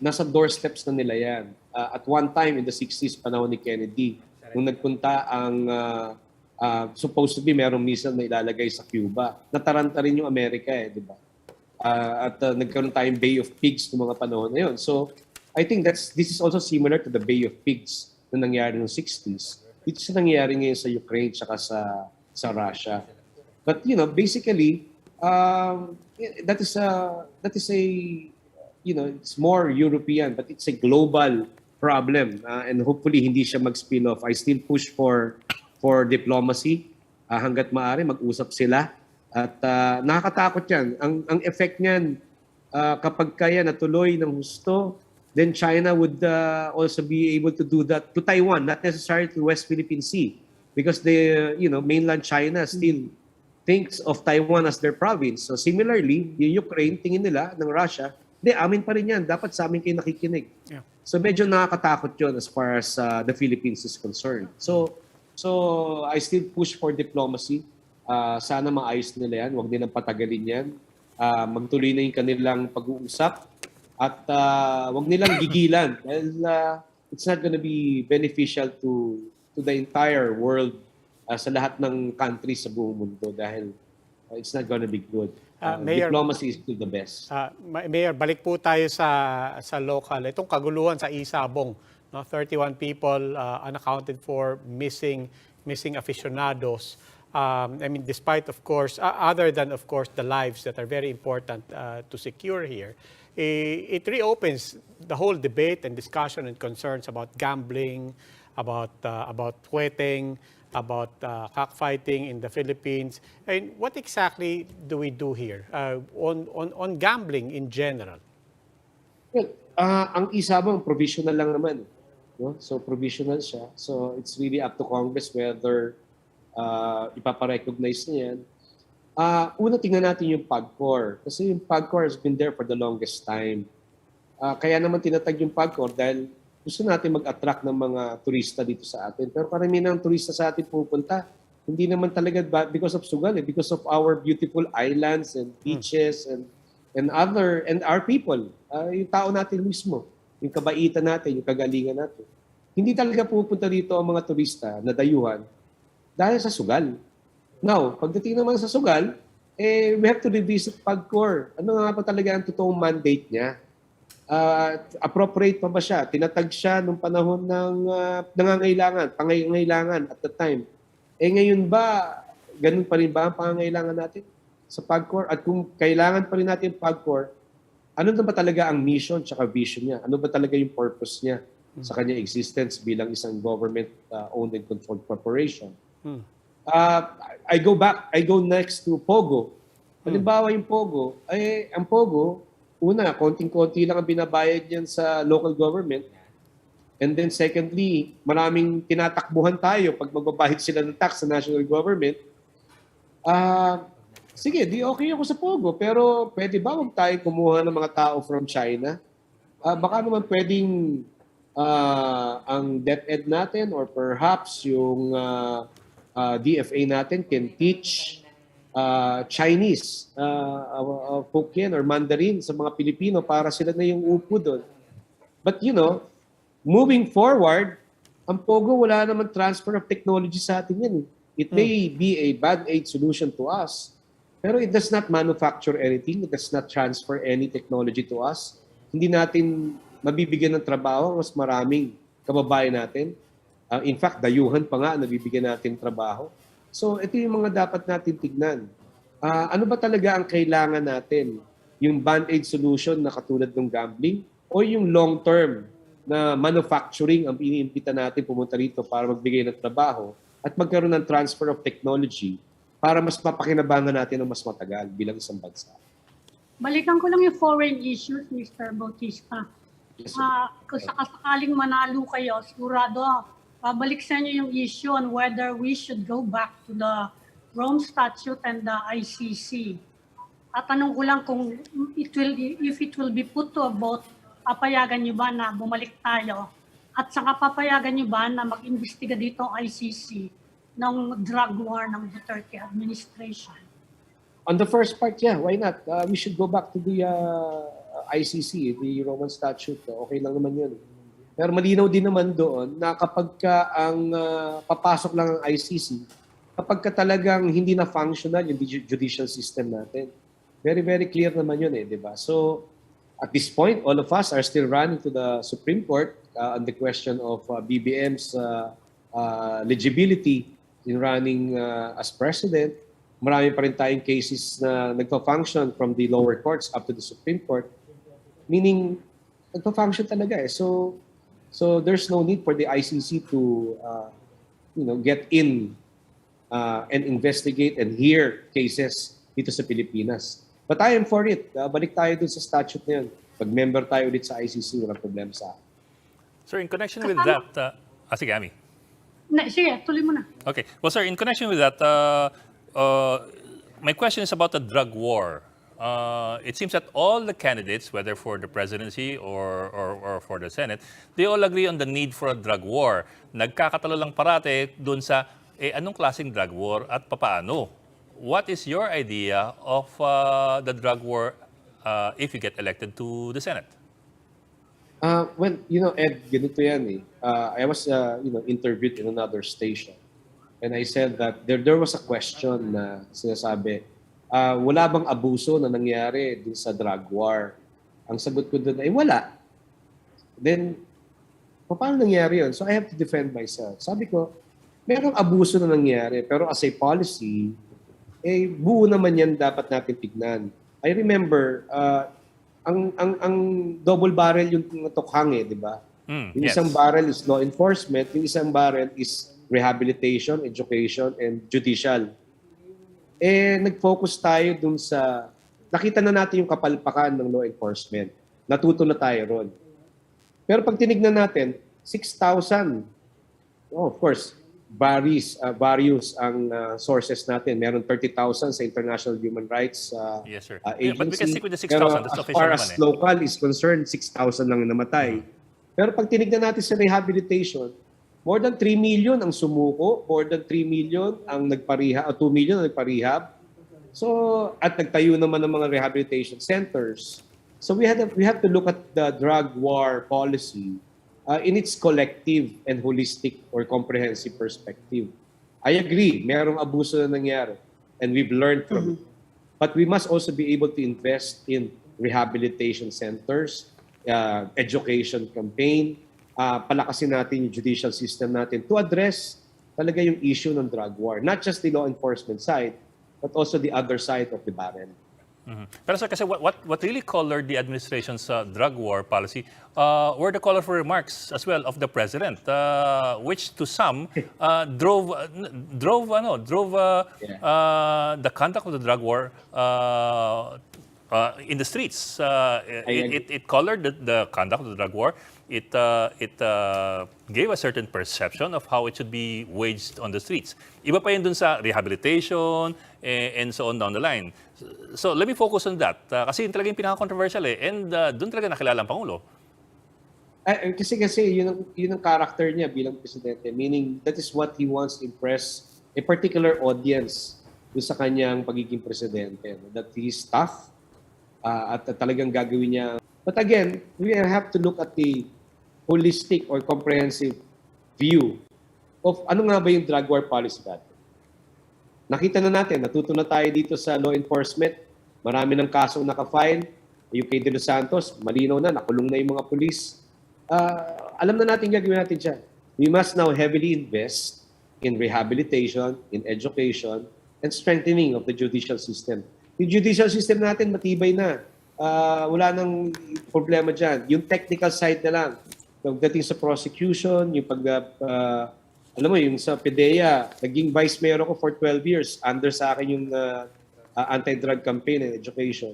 Nasa doorsteps na nila yan. At one time in the 60s, panahon ni Kennedy, nung nagpunta ang supposedly merong missile na ilalagay sa Cuba, nataranta rin yung Amerika di ba? At nagkaroon tayong Bay of Pigs noong mga panahon na yun. So, I think this is also similar to the Bay of Pigs na nangyari noong 60s. Ito sa nangyari ngayon sa Ukraine tsaka sa Russia. But basically, that is a it's more European, but it's a global problem, and hopefully hindi siya mag-spill off. I still push for diplomacy hangga't maaari mag-usap sila at nakakatakot yan. Ang effect niyan kapag kaya natuloy ng husto, then China would also be able to do that to Taiwan, not necessarily to West Philippine Sea, because mainland China still thinks of Taiwan as their province. So similarly, yung Ukraine, tingin nila ng Russia, amin pa rin yan. Dapat sa amin kayo nakikinig. Yeah. So medyo nakakatakot yun as far as the Philippines is concerned. So I still push for diplomacy. Sana maayos nila yan. Huwag nilang patagalin yan. Magtuloy na yung kanilang pag-uusap. At huwag nilang gigilan. Well, it's not gonna be beneficial to the entire world, sa lahat ng countries sa buong mundo dahil it's not gonna be good. Mayor, diplomacy is still the best. Mayor, balik po tayo sa local. Itong kaguluhan sa Isabong, 31 people unaccounted for, missing aficionados. I mean, despite, of course, other than, of course, the lives that are very important to secure here, it reopens the whole debate and discussion and concerns about gambling, about tweeting, about cockfighting in the Philippines. And what exactly do we do here on gambling in general? Well, ang Isabong provisional lang naman. No? So provisional siya. So it's really up to Congress whether ipaparecognize niya yan. Una tingnan natin yung PAGCOR. Kasi yung PAGCOR has been there for the longest time. Kaya naman tinatag yung PAGCOR dahil gusto natin mag-attract ng mga turista dito sa atin. Pero karamihan ng turista sa atin pupunta, hindi naman talaga because of sugal, because of our beautiful islands and beaches and our people. Yung tao natin mismo, yung kabaitan natin, yung kagalingan natin. Hindi talaga pupunta dito ang mga turista na dayuhan dahil sa sugal. Now, pagdating naman sa sugal, we have to revisit PAGCOR. Ano nga pa talaga ang totoong mandate niya? Appropriate pa ba siya? Tinatag siya nung panahon ng pangangailangan at the time. Ngayon ba, ganun pa rin ba ang pangangailangan natin sa PAGCOR? At kung kailangan pa rin natin PAGCOR, ano na ba talaga ang mission at vision niya? Ano ba talaga yung purpose niya sa kanyang existence bilang isang government-owned and controlled corporation? I go next to Pogo. Halimbawa yung Pogo, ang Pogo, una, konting-konti lang ang binabayad yan sa local government. And then secondly, maraming tinatakbuhan tayo pag magbabayad sila ng tax sa national government. Sige, di okay ako sa Pogo, pero pwede ba huwag tayo kumuha ng mga tao from China? Baka naman pwedeng ang DepEd natin or perhaps yung DFA natin can teach Chinese, Hokkien or Mandarin sa mga Pilipino para sila na yung upo doon. But moving forward, ang Pogo wala naman transfer of technology sa atin yan. It may be a band-aid solution to us, pero it does not manufacture anything. It does not transfer any technology to us. Hindi natin mabibigyan ng trabaho mas maraming kababayan natin. In fact, dayuhan pa nga nabibigyan natin trabaho. So ito yung mga dapat natin tignan. Ano ba talaga ang kailangan natin? Yung band-aid solution na katulad ng gambling o yung long-term na manufacturing ang iniimbita natin pumunta rito para magbigay ng trabaho at magkaroon ng transfer of technology para mas mapakinabangan natin ng mas matagal bilang isang bansa. Balikan ko lang yung foreign issues, Mr. Bautista. Yes, Kung sakasakaling manalo kayo, sigurado, babalik sa inyo yung issue on whether we should go back to the Rome Statute and the ICC. Tatanong ko lang kung if it will be put to a vote, papayagan nyo ba na bumalik tayo? At saka papayagan nyo ba na mag-imbestiga dito ang ICC ng drug war ng Duterte administration? On the first part, yeah, why not? We should go back to the ICC, the Roman Statute. Okay lang naman yun. Pero malinaw din naman doon na kapag ka ang papasok lang ang ICC, kapag ka talagang hindi na functional yung judicial system natin. Very, very clear naman yun di ba? So, at this point, all of us are still running to the Supreme Court on the question of BBM's legibility in running as president. Marami pa rin tayong cases na nagpa-function from the lower courts up to the Supreme Court. Meaning, nagpa-function talaga So there's no need for the ICC to get in and investigate and hear cases dito sa Pilipinas. But I am for it. Balik tayo dun sa statute na yun. Pag-member tayo ulit sa ICC, walang problema sa akin. Sir, in connection with that, sige, Ami. Sige, tuloy mo na. Okay. Well, sir, in connection with that, my question is about the drug war. It seems that all the candidates, whether for the presidency or for the Senate, they all agree on the need for a drug war. Nagkakatalo lang parate dun sa anong klaseng drug war at papaano? What is your idea of the drug war if you get elected to the Senate? Well, Ed, ganito yan I was interviewed in another station. And I said that there was a question na sinasabi, wala bang abuso na nangyari dun sa drug war? Ang sagot ko dun ay wala. Then, paano nangyari yun? So I have to defend myself. Sabi ko, merong abuso na nangyari, pero as a policy, buo naman yan dapat natin tignan. I remember, ang double barrel yung tukhang di ba? Yung isang barrel is law enforcement, yung isang barrel is rehabilitation, education, and judicial. Nag-focus tayo dun sa, nakita na natin yung kapalpakan ng law enforcement. Natuto na tayo ron. Pero pag tinignan natin, 6,000, of course, various ang sources natin. Meron 30,000 sa International Human Rights Yes, sir. Agency. But we can stick with the 6,000. Pero That's as official far naman as local is concerned, 6,000 lang yung namatay. Pero pag tinignan natin sa rehabilitation, more than 3 million ang sumuko, more than 3 million ang nagparehab, 2 million ang nagparehab. So, at nagtayo naman ng mga rehabilitation centers. So we have to look at the drug war policy in its collective and holistic or comprehensive perspective. I agree, mayroong abuso na nangyari and we've learned from it. But we must also be able to invest in rehabilitation centers, education campaign, palakasin natin yung judicial system natin to address talaga yung issue ng drug war. Not just the law enforcement side, but also the other side of the barrel. Pero sir, kasi what really colored the administration's drug war policy were the colorful remarks as well of the president, which to some drove the conduct of the drug war in the streets. It colored the conduct of the drug war. It gave a certain perception of how it should be waged on the streets. Iba pa yun dun sa rehabilitation and so on down the line. So let me focus on that. Kasi yun talaga yung pinaka-controversial and dun talaga nakilala ang Pangulo. Kasi yun ang character niya bilang presidente. Meaning, that is what he wants to impress a particular audience. doon sa kanyang pagiging presidente. No? That he's tough at talagang gagawin niya. But again, we have to look at the holistic or comprehensive view of ano nga ba yung drug war policy natin. Nakita na natin, natuto na tayo dito sa law enforcement. Marami ng kasong nakafile. Yung kay De Los Santos, malinaw na, nakulong na yung mga pulis. Alam na natin gagawin natin siya. We must now heavily invest in rehabilitation, in education, and strengthening of the judicial system. Yung judicial system natin, matibay na. Wala nang problema dyan. Yung technical side na lang. Pagdating sa prosecution, yung alam mo, yung sa PDEA, naging vice mayor ako for 12 years. Under sa akin yung anti-drug campaign and education.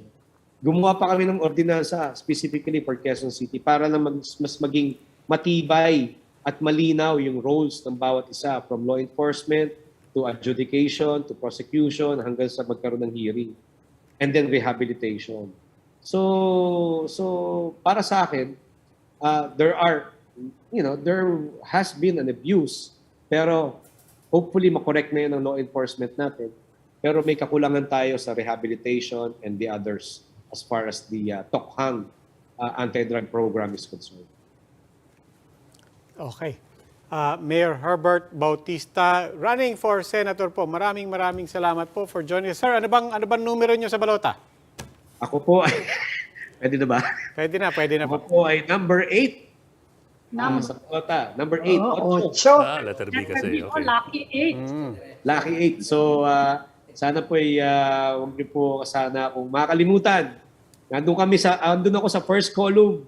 Gumawa pa kami ng ordinansa specifically for Quezon City para na mas maging matibay at malinaw yung roles ng bawat isa from law enforcement to adjudication, to prosecution, hanggang sa magkaroon ng hearing. And then rehabilitation. So para sa akin, there has been an abuse. Pero hopefully makorek na yun ang law enforcement natin. Pero may kakulangan tayo sa rehabilitation and the others as far as the Tokhang anti-drug program is concerned. Okay. Mayor Herbert Bautista, running for senator po. Maraming salamat po for joining us. Sir, ano bang numero niyo sa balota? Ako po ay... Pwede na ba? Pwede na Ako po. po ay number 8. Sa balota. Number 8. Ocho. Letter B kasi. Ko, Okay. lucky 8. Lucky 8. So, sana po ay huwag niyo po sana akong makalimutan. Andun ako sa first column.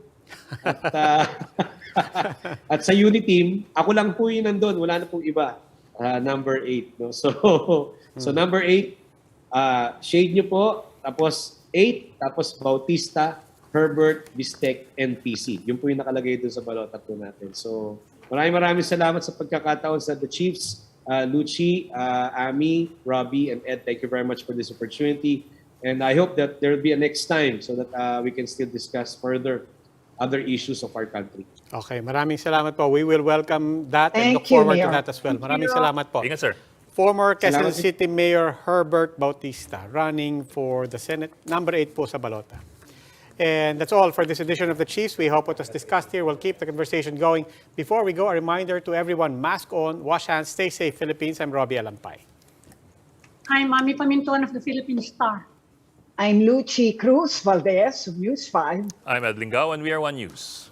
At sa unit team, ako lang po yun nandun. Wala na pong iba. Number 8. No? So number 8, shade niyo po. Tapos 8, tapos Bautista, Herbert, Bistek, and PC. Yun po yung nakalagay doon sa balota po natin. So, maraming salamat sa pagkakataon sa The Chiefs. Lucy, Ami, Robbie, and Ed, thank you very much for this opportunity. And I hope that there will be a next time so that we can still discuss further other issues of our country. Okay, maraming salamat po. We will welcome that and look Thank you, forward to Mayor. that as well. Maraming salamat po. Ingat, sir. Former Quezon Salamat. City Mayor Herbert Bautista running for the Senate, number 8 po sa balota. And that's all for this edition of The Chiefs. We hope what was discussed here will keep the conversation going. Before we go, a reminder to everyone, mask on, wash hands, stay safe, Philippines. I'm Robbie Alampay. I'm Mami Pamintuan of the Philippine Star. I'm Lucy Cruz Valdez of News 5. I'm Ed Lingao, and we are One News.